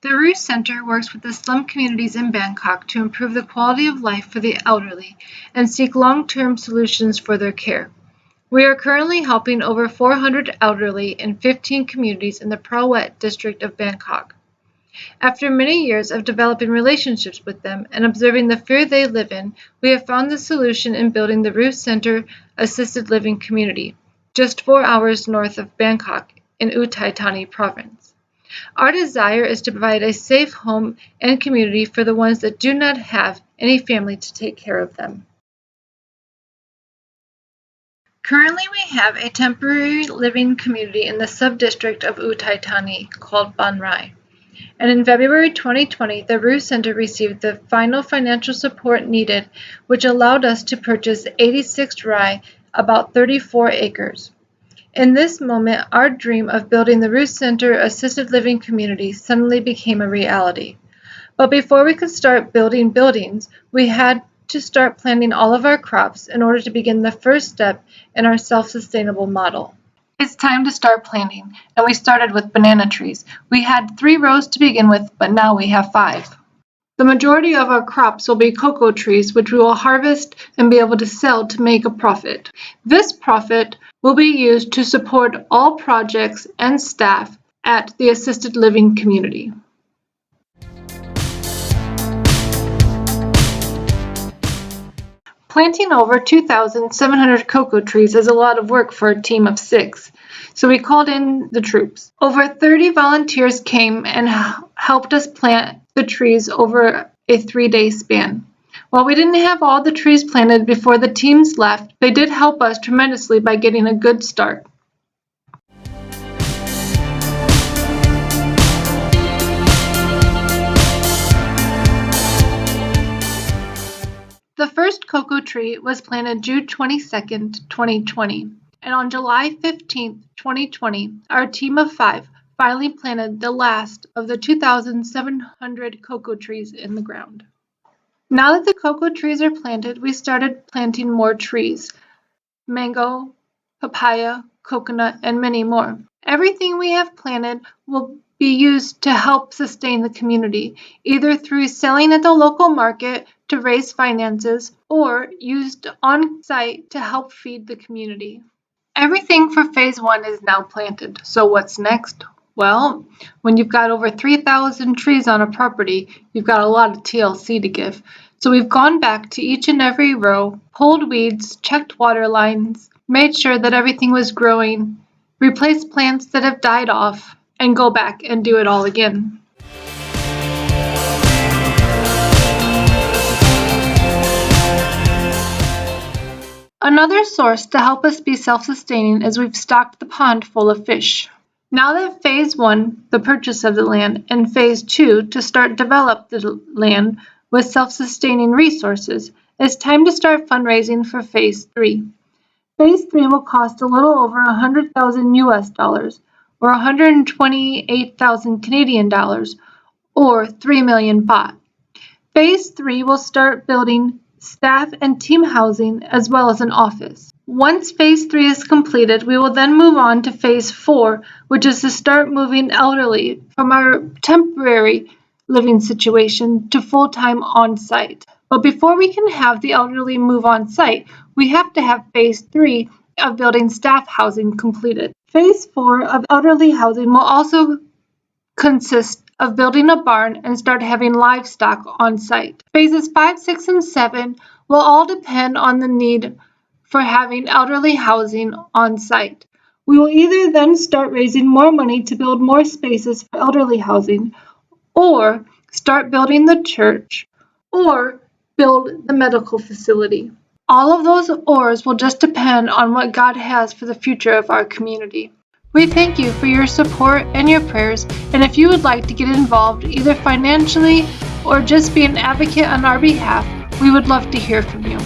The Ruth Center works with the slum communities in Bangkok to improve the quality of life for the elderly and seek long-term solutions for their care. We are currently helping over 400 elderly in 15 communities in the Prawet District of Bangkok. After many years of developing relationships with them and observing the fear they live in, we have found the solution in building the Ruth Center Assisted Living community, just 4 hours north of Bangkok in Uthathani province. Our desire is to provide a safe home and community for the ones that do not have any family to take care of them. Currently, we have a temporary living community in the sub-district of Uthathani called Ban Rai. And in February 2020, the Ruth Center received the final financial support needed, which allowed us to purchase 86 rai, about 34 acres. In this moment, our dream of building the Ruth Center Assisted Living community suddenly became a reality. But before we could start building buildings, we had to start planting all of our crops in order to begin the first step in our self-sustainable model. It's time to start planting, and we started with banana trees. We had 3 rows to begin with, but now we have 5. The majority of our crops will be cocoa trees, which we will harvest and be able to sell to make a profit. This profit will be used to support all projects and staff at the assisted living community. Planting over 2,700 cocoa trees is a lot of work for a team of 6, so we called in the troops. Over 30 volunteers came and helped us plant the trees over a 3-day span. While we didn't have all the trees planted before the teams left, they did help us tremendously by getting a good start. The first cocoa tree was planted June 22, 2020, and on July 15, 2020, our team of 5 finally planted the last of the 2,700 cocoa trees in the ground. Now that the cocoa trees are planted, we started planting more trees: mango, papaya, coconut, and many more. Everything we have planted will be used to help sustain the community, either through selling at the local market to raise finances or used on site to help feed the community. Everything for phase 1 is now planted. So what's next? Well, when you've got over 3,000 trees on a property, you've got a lot of TLC to give. So we've gone back to each and every row, pulled weeds, checked water lines, made sure that everything was growing, replaced plants that have died off, and go back and do it all again. Another source to help us be self-sustaining is we've stocked the pond full of fish. Now that phase 1, the purchase of the land, and phase 2, to start develop the land with self-sustaining resources, it's time to start fundraising for phase 3. Phase 3 will cost a little over $100,000 or 128,000 Canadian dollars or 3 million baht. Phase 3 will start building staff and team housing as well as an office. Once phase 3 is completed, we will then move on to phase 4, which is to start moving elderly from our temporary living situation to full-time on-site. But before we can have the elderly move on-site, we have to have phase 3 of building staff housing completed. Phase 4 of elderly housing will also consist of building a barn and start having livestock on site. Phases 5, 6, and 7 will all depend on the need for having elderly housing on site. We will either then start raising more money to build more spaces for elderly housing, or start building the church, or build the medical facility. All of those ors will just depend on what God has for the future of our community. We thank you for your support and your prayers, and if you would like to get involved either financially or just be an advocate on our behalf, we would love to hear from you.